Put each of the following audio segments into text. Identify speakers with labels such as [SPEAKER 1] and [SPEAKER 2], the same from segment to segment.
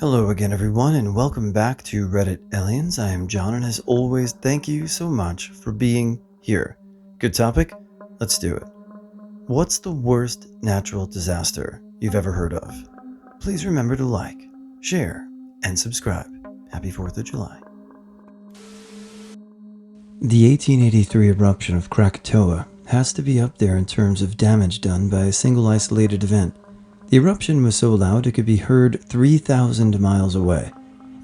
[SPEAKER 1] Hello again, everyone, and welcome back to Reddit Aliens. I am John, and as always, thank you so much for being here. Good topic? Let's do it. What's the worst natural disaster you've ever heard of? Please remember to like, share, and subscribe. Happy 4th of July. The 1883 eruption of Krakatoa has to be up there in terms of damage done by a single isolated event. The eruption was so loud it could be heard 3,000 miles away.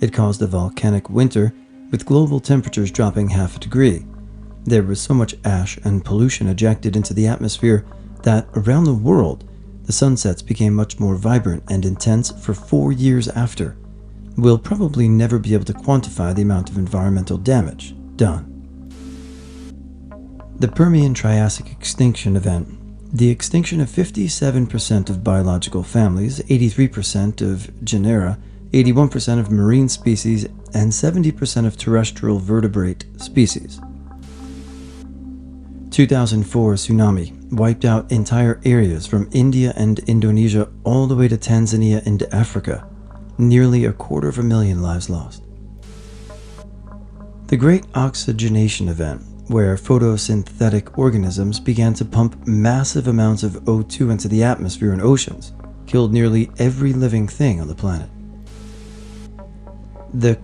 [SPEAKER 1] It caused a volcanic winter, with global temperatures dropping half a degree. There was so much ash and pollution ejected into the atmosphere that around the world, the sunsets became much more vibrant and intense for 4 years after. We'll probably never be able to quantify the amount of environmental damage done. The Permian-Triassic extinction event. The extinction of 57% of biological families, 83% of genera, 81% of marine species, and 70% of terrestrial vertebrate species. 2004 tsunami wiped out entire areas from India and Indonesia all the way to Tanzania into Africa. Nearly 250,000 lives lost. The Great Oxygenation Event, where photosynthetic organisms began to pump massive amounts of O2 into the atmosphere and oceans, killed nearly every living thing on the planet. The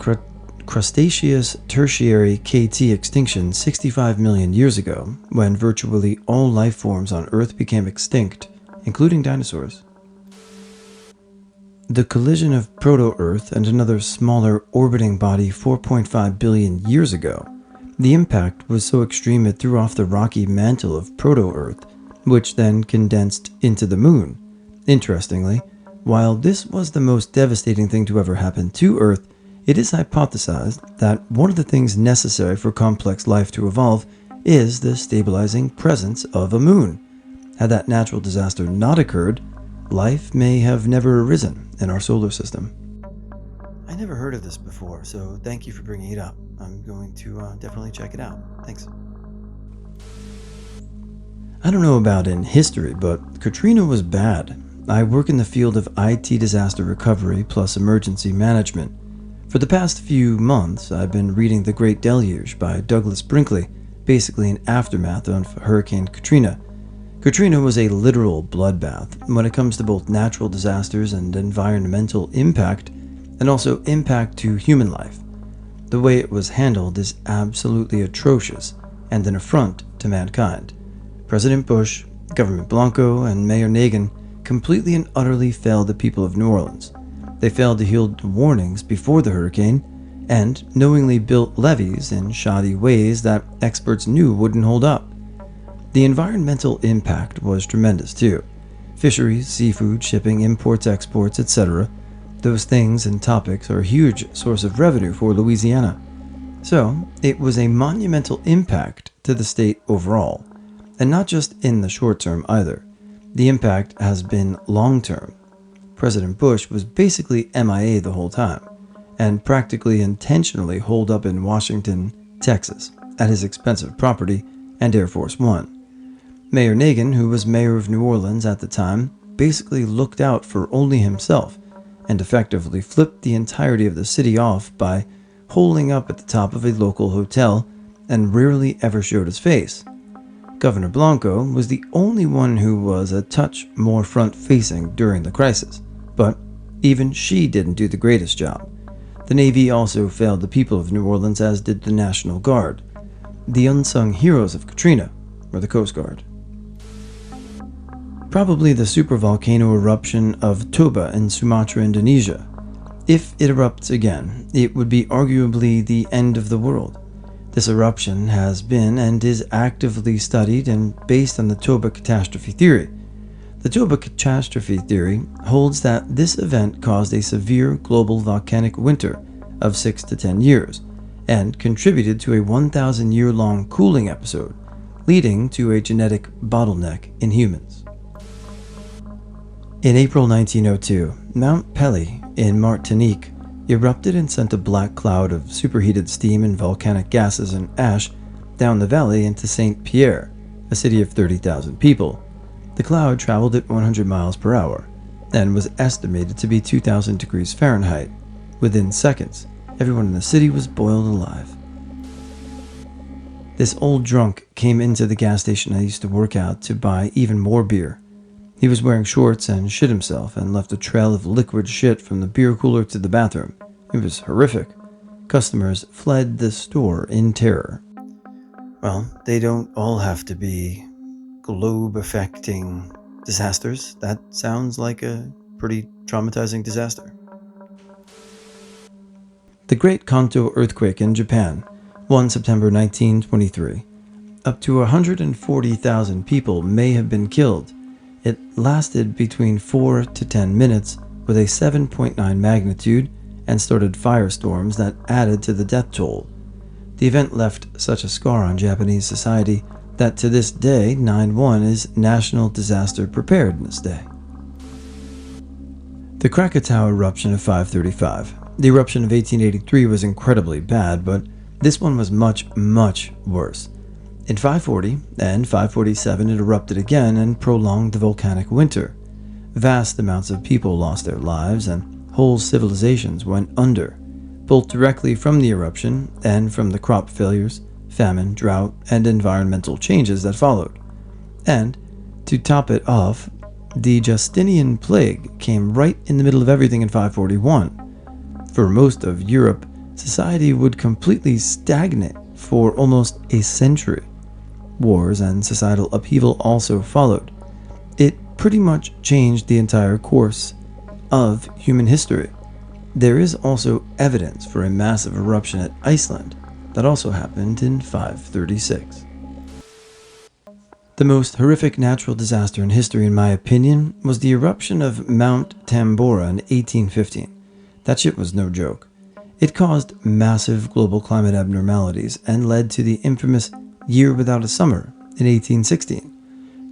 [SPEAKER 1] Crustaceous Tertiary KT extinction 65 million years ago, when virtually all life forms on Earth became extinct, including dinosaurs. The collision of Proto-Earth and another smaller orbiting body 4.5 billion years ago. The impact was so extreme it threw off the rocky mantle of Proto-Earth, which then condensed into the Moon. Interestingly, while this was the most devastating thing to ever happen to Earth, it is hypothesized that one of the things necessary for complex life to evolve is the stabilizing presence of a moon. Had that natural disaster not occurred, life may have never arisen in our solar system. I never heard of this before, so thank you for bringing it up. I'm going to definitely check it out. Thanks. I don't know about in history, but Katrina was bad. I work in the field of IT disaster recovery plus emergency management. For the past few months, I've been reading The Great Deluge by Douglas Brinkley, basically an aftermath of Hurricane Katrina. Katrina was a literal bloodbath when it comes to both natural disasters and environmental impact, and also impact to human life. The way it was handled is absolutely atrocious and an affront to mankind. President Bush, Government Blanco, and Mayor Nagin completely and utterly failed the people of New Orleans. They failed to heed warnings before the hurricane and knowingly built levees in shoddy ways that experts knew wouldn't hold up. The environmental impact was tremendous too. Fisheries, seafood, shipping, imports, exports, etc. Those things and topics are a huge source of revenue for Louisiana. So, it was a monumental impact to the state overall, and not just in the short term either. The impact has been long term. President Bush was basically MIA the whole time, and practically intentionally holed up in Washington, Texas, at his expensive property and Air Force One. Mayor Nagin, who was mayor of New Orleans at the time, basically looked out for only himself, and effectively flipped the entirety of the city off by holing up at the top of a local hotel and rarely ever showed his face. Governor Blanco was the only one who was a touch more front-facing during the crisis, but even she didn't do the greatest job. The Navy also failed the people of New Orleans, as did the National Guard. The unsung heroes of Katrina were the Coast Guard. Probably the supervolcano eruption of Toba in Sumatra, Indonesia. If it erupts again, it would be arguably the end of the world. This eruption has been and is actively studied and based on the Toba catastrophe theory. The Toba catastrophe theory holds that this event caused a severe global volcanic winter of 6 to 10 years and contributed to a 1,000-year-long cooling episode, leading to a genetic bottleneck in humans. In April 1902, Mount Pelée in Martinique erupted and sent a black cloud of superheated steam and volcanic gases and ash down the valley into Saint-Pierre, a city of 30,000 people. The cloud traveled at 100 miles per hour and was estimated to be 2,000 degrees Fahrenheit, Within seconds, everyone in the city was boiled alive. This old drunk came into the gas station I used to work at to buy even more beer. He was wearing shorts and shit himself and left a trail of liquid shit from the beer cooler to the bathroom. It was horrific. Customers fled the store in terror. Well, they don't all have to be globe-affecting disasters. That sounds like a pretty traumatizing disaster. The Great Kanto earthquake in Japan, 1 September 1923. Up to 140,000 people may have been killed. It lasted between 4 to 10 minutes with a 7.9 magnitude and started firestorms that added to the death toll. The event left such a scar on Japanese society that to this day 9/1 is National Disaster Preparedness Day. The Krakatoa eruption of 535. The eruption of 1883 was incredibly bad, but this one was much, much worse. In 540 and 547 it erupted again and prolonged the volcanic winter. Vast amounts of people lost their lives and whole civilizations went under, both directly from the eruption and from the crop failures, famine, drought, and environmental changes that followed. And, to top it off, the Justinian plague came right in the middle of everything in 541. For most of Europe, society would completely stagnate for almost a century. Wars and societal upheaval also followed. It pretty much changed the entire course of human history. There is also evidence for a massive eruption at Iceland that also happened in 536. The most horrific natural disaster in history, in my opinion, was the eruption of Mount Tambora in 1815. That shit was no joke. It caused massive global climate abnormalities and led to the infamous Year Without a Summer in 1816.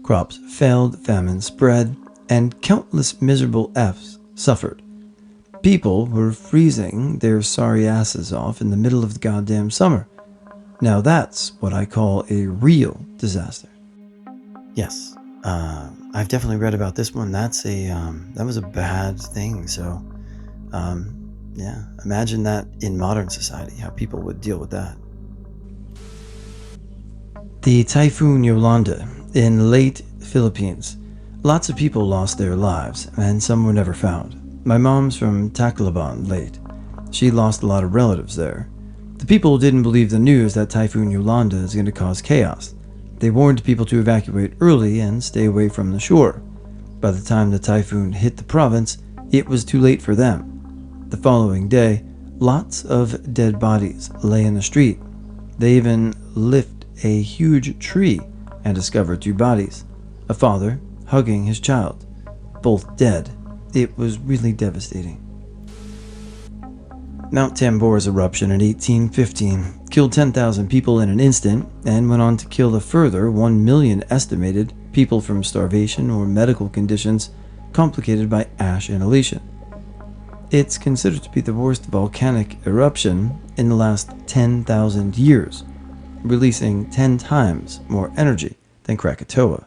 [SPEAKER 1] Crops failed, famine spread, and countless miserable Fs suffered. People were freezing their sorry asses off in the middle of the goddamn summer. Now that's what I call a real disaster. Yes, I've definitely read about this one. That was a bad thing. So, yeah, imagine that in modern society, how people would deal with that. The Typhoon Yolanda in late Philippines. Lots of people lost their lives, and some were never found. My mom's from Tacloban, Leyte. She lost a lot of relatives there. The people didn't believe the news that Typhoon Yolanda is going to cause chaos. They warned people to evacuate early and stay away from the shore. By the time the typhoon hit the province, it was too late for them. The following day, lots of dead bodies lay in the street. They even lifted a huge tree and discovered 2 bodies. A father hugging his child, both dead. It was really devastating. Mount Tambora's eruption in 1815 killed 10,000 people in an instant and went on to kill a further 1 million estimated people from starvation or medical conditions complicated by ash inhalation. It's considered to be the worst volcanic eruption in the last 10,000 years, releasing 10 times more energy than Krakatoa.